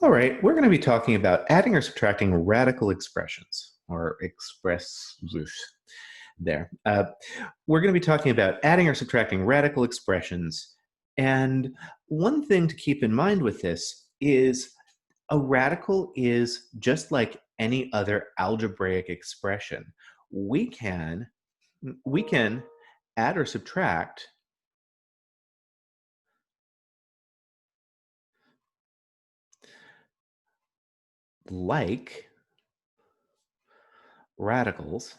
All right, we're going to be talking about adding or subtracting radical expressions, or express there. We're going to be talking about adding or subtracting radical expressions. And one thing to keep in mind with this is a radical is just like any other algebraic expression. We can add or subtract like radicals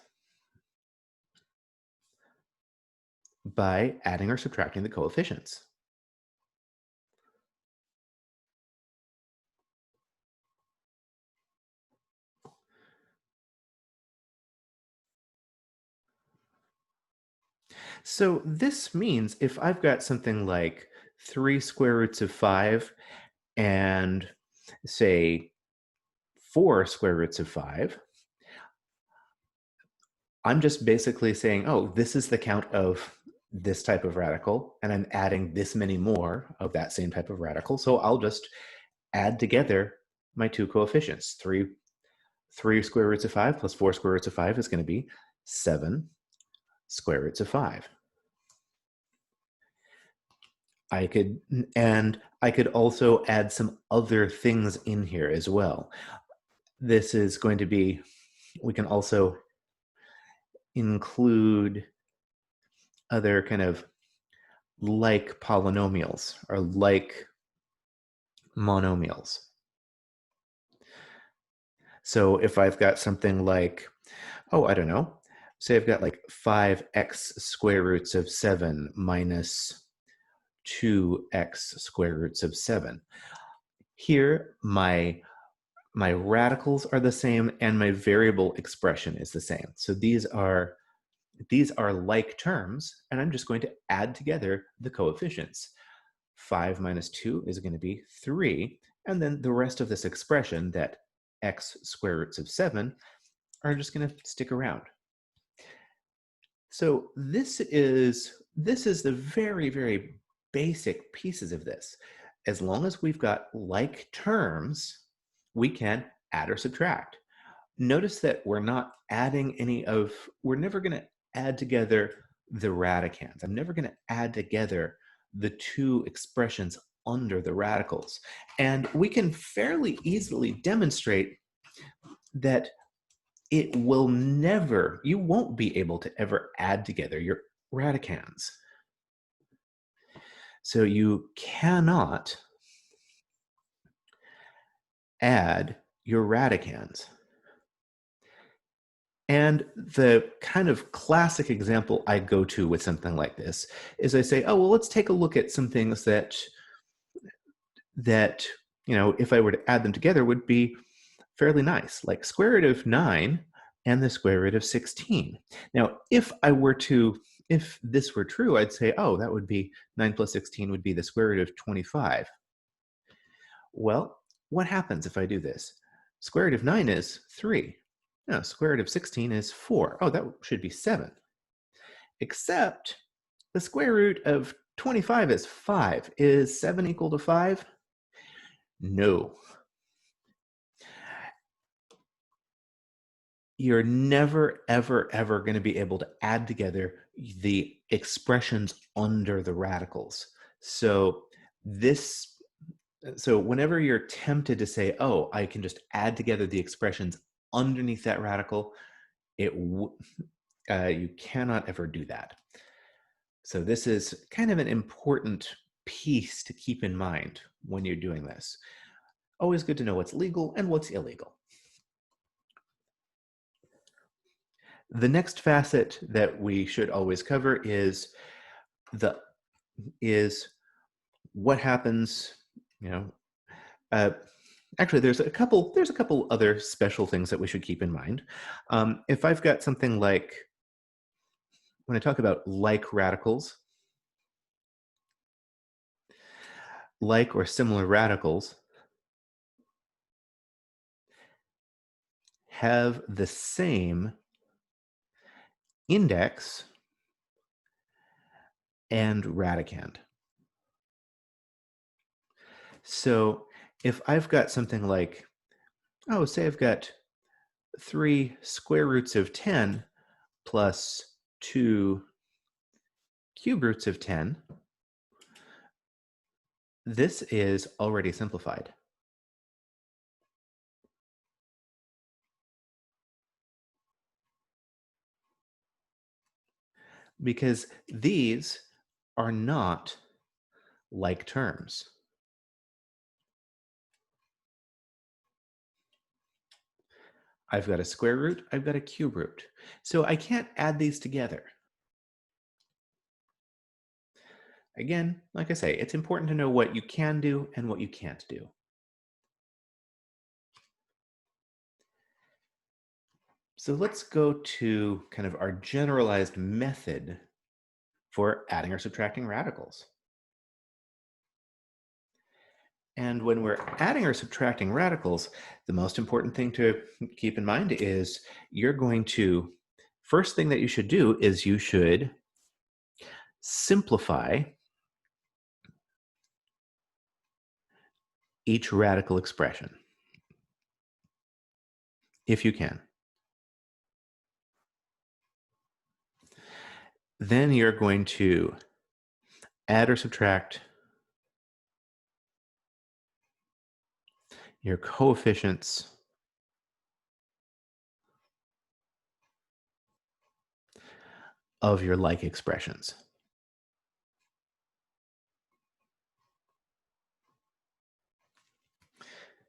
by adding or subtracting the coefficients. So this means if I've got something like 3 square roots of 5 and say 4 square roots of 5, I'm just basically saying, oh, this is the count of this type of radical, and I'm adding this many more of that same type of radical. So I'll just add together my two coefficients. 3 square roots of 5 plus 4 square roots of 5 is going to be 7 square roots of 5. I could also add some other things in here as well. This is going to be, we can also include other kind of like polynomials or like monomials. So if I've got something like, oh, I don't know, say I've got like 5x square roots of 7 minus 2x square roots of 7. Here, my radicals are the same and my variable expression is the same. So these are like terms, and I'm just going to add together the coefficients. 5 minus 2 is going to be 3, and then the rest of this expression, that x square roots of 7, are just going to stick around. So this is the very, very basic pieces of this. As long as we've got like terms, we can add or subtract. Notice that we're not adding we're never going to add together the radicands. I'm never going to add together the two expressions under the radicals. And we can fairly easily demonstrate that it will never, you won't be able to ever add together your radicands. So you cannot add your radicands. And the kind of classic example I go to with something like this is I say, oh, well, let's take a look at some things that if I were to add them together would be fairly nice, like square root of 9 and the square root of 16. Now, if this were true, I'd say, oh, that would be 9 plus 16 would be the square root of 25. Well, what happens if I do this? Square root of 9 is 3. Now, square root of 16 is 4. Oh, that should be 7. Except the square root of 25 is 5. Is 7 equal to 5? No. You're never, ever, ever going to be able to add together the expressions under the radicals. So whenever you're tempted to say, oh, I can just add together the expressions underneath that radical, you cannot ever do that. So this is kind of an important piece to keep in mind when you're doing this. Always good to know what's legal and what's illegal. The next facet that we should always cover is what happens, actually there's a couple other special things that we should keep in mind. If I've got something like, when I talk about like radicals, like or similar radicals have the same index and radicand. So if I've got something like, oh, say I've got 3 square roots of 10 plus 2 cube roots of 10, this is already simplified. Because these are not like terms. I've got a square root, I've got a cube root. So I can't add these together. Again, like I say, it's important to know what you can do and what you can't do. So let's go to kind of our generalized method for adding or subtracting radicals. And when we're adding or subtracting radicals, the most important thing to keep in mind is you're going to, first thing that you should do is you should simplify each radical expression, if you can. Then you're going to add or subtract your coefficients of your like expressions.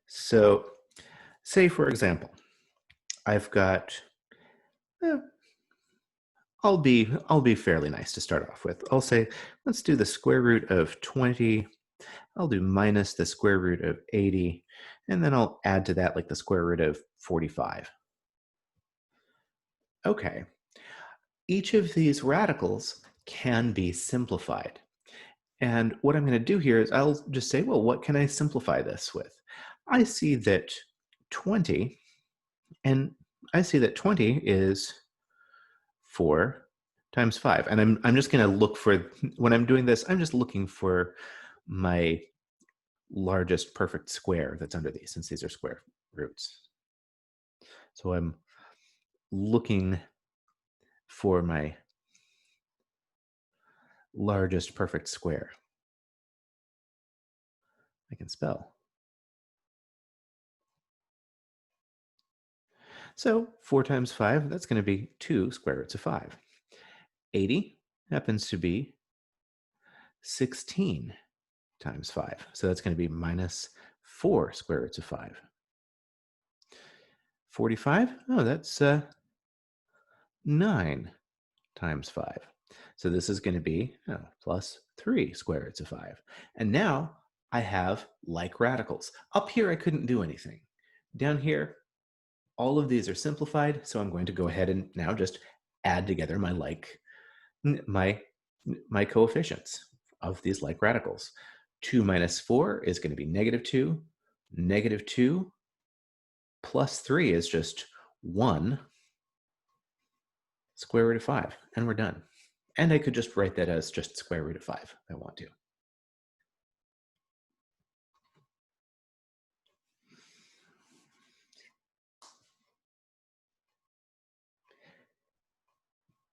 So say, for example, I've got, I'll be fairly nice to start off with. I'll say, let's do the square root of 20. I'll do minus the square root of 80, and then I'll add to that like the square root of 45. Okay, each of these radicals can be simplified. And what I'm going to do here is I'll just say, well, what can I simplify this with? I see that 20, and I see that 20 is 4 times 5. And I'm just going to look for, when I'm doing this, I'm just looking for my largest perfect square that's under these, since these are square roots. So I'm looking for my largest perfect square I can spell. So 4 times 5, that's going to be 2 square roots of 5. 80 happens to be 16 times 5. So that's going to be minus 4 square roots of 5. 45, oh, that's 9 times 5. So this is going to be plus 3 square roots of 5. And now I have like radicals. Up here, I couldn't do anything. Down here, all of these are simplified, so I'm going to go ahead and now just add together my my coefficients of these like radicals. 2 minus 4 is going to be negative 2. Negative 2 plus 3 is just 1 square root of 5, and we're done. And I could just write that as just square root of 5 if I want to.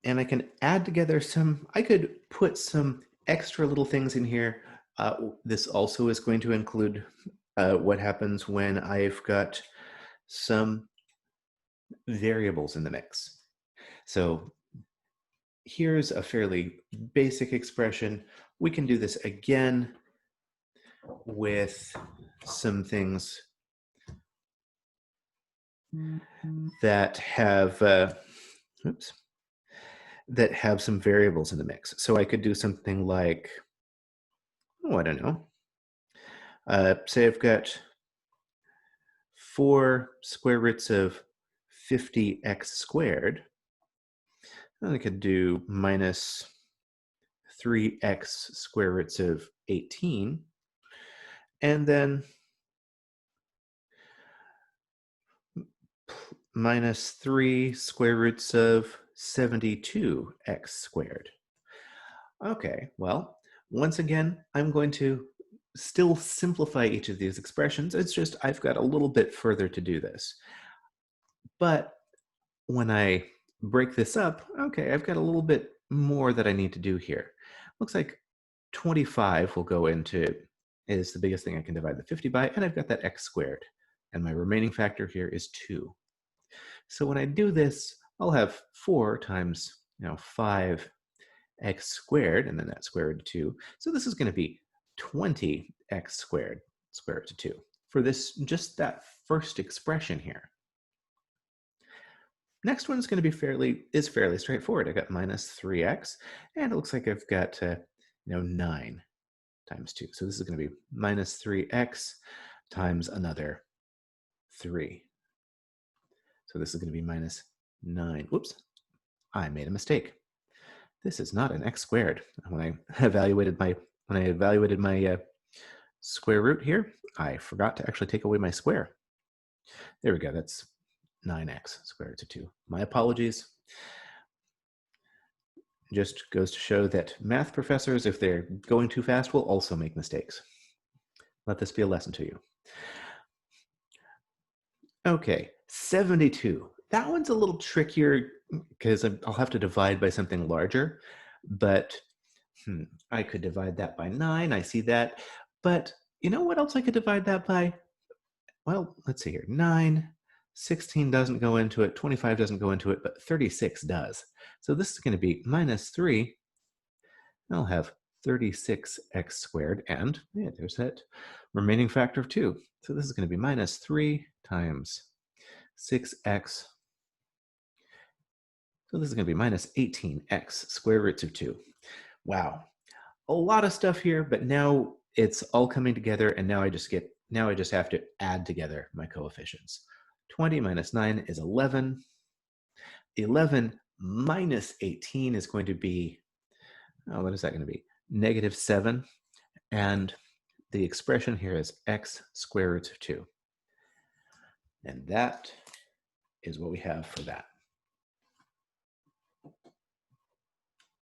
And I can add together I could put some extra little things in here. This also is going to include what happens when I've got some variables in the mix. So here's a fairly basic expression. We can do this again with some things that have, that have some variables in the mix. So I could do something like, oh, I don't know. Say I've got 4 square roots of 50x squared. And I could do minus 3x square roots of 18. And then minus 3 square roots of 72x squared. Okay, well, once again, I'm going to still simplify each of these expressions. It's just I've got a little bit further to do this. But when I break this up, okay, I've got a little bit more that I need to do here. Looks like 25 will go into, is the biggest thing I can divide the 50 by, and I've got that x squared. And my remaining factor here is 2. So when I do this, I'll have 4 times 5x squared, and then that square root of 2. So this is going to be 20x squared, square root of 2, for this, just that first expression here. Next one's going to be fairly straightforward. I got minus 3x, and it looks like I've got 9 times 2. So this is going to be minus 3x times another 3. So this is going to be minus 9. Whoops, I made a mistake. This is not an x squared. When I evaluated my square root here, I forgot to actually take away my square. There we go. That's 9x square root of 2. My apologies. Just goes to show that math professors, if they're going too fast, will also make mistakes. Let this be a lesson to you. Okay, 72. That one's a little trickier because I'll have to divide by something larger, but I could divide that by 9. I see that. But you know what else I could divide that by? Well, let's see here. 9, 16 doesn't go into it, 25 doesn't go into it, but 36 does. So this is going to be minus 3. I'll have 36x squared, and there's that remaining factor of 2. So this is going to be minus 3 times 6x. So this is going to be minus 18x square roots of 2. Wow, a lot of stuff here, but now it's all coming together, and now I just have to add together my coefficients. 20 minus 9 is 11. 11 minus 18 is going to be, what is that going to be? Negative 7. And the expression here is x square roots of 2. And that is what we have for that.